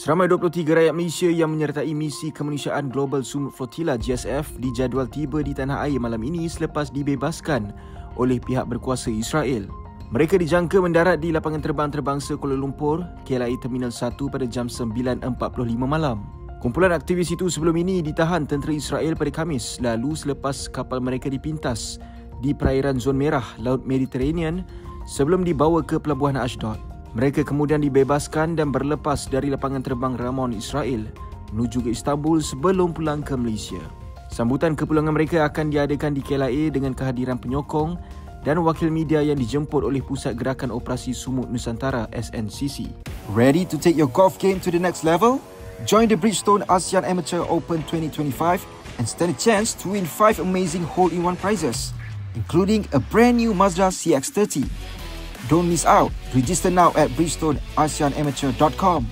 Seramai 23 rakyat Malaysia yang menyertai misi kemanusiaan Global Sumut Flotilla GSF dijadual tiba di tanah air malam ini selepas dibebaskan oleh pihak berkuasa Israel. Mereka dijangka mendarat di lapangan terbang terbangsa Kuala Lumpur, KLIA Terminal 1 pada jam 9.45 malam. Kumpulan aktivis itu sebelum ini ditahan tentera Israel pada Khamis lalu selepas kapal mereka dipintas di perairan Zon Merah, Laut Mediterranean sebelum dibawa ke Pelabuhan Ashdod. Mereka kemudian dibebaskan dan berlepas dari lapangan terbang Ramon Israel menuju ke Istanbul sebelum pulang ke Malaysia. Sambutan kepulangan mereka akan diadakan di KLIA dengan kehadiran penyokong dan wakil media yang dijemput oleh Pusat Gerakan Operasi Sumut Nusantara SNCC. Ready to take your golf game to the next level? Join the Bridgestone ASEAN Amateur Open 2025 and stand a chance to win 5 amazing hole-in-one prizes, including a brand new Mazda CX-30. Don't miss out. Register now at bridgestoneaseanamateur.com.